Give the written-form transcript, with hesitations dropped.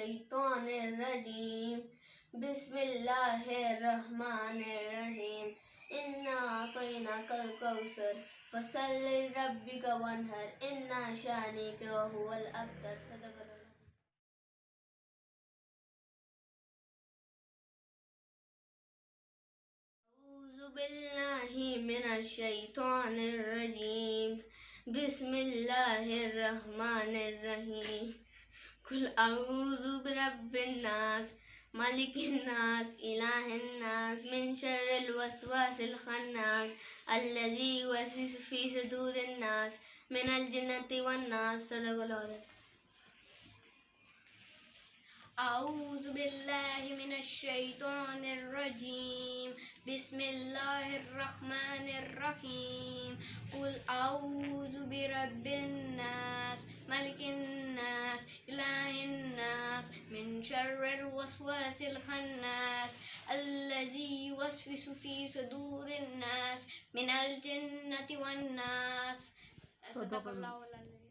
الشيطان الرجيم بسم الله الرحمن الرحيم إنا أعطيناك الكوثر فصل لربك وانهر إن شانئك وهو الأبتر. صدق الله. أعوذ بالله من الشيطان الرجيم بسم الله الرحمن الرحيم قل أعوذ برب الناس ملك الناس إله الناس من شر الوسواس الخناس الذي يوسوس في صدور الناس من الجنة والناس. صدق الله. أعوذ بالله من الشيطان الرجيم بسم الله الرحمن الرحيم قل أعوذ برب الناس ملك الناس إله الناس من شر الوسواس الخناس الذي يوسوس في صدور الناس من الجنة والناس. صدق الله العظيم.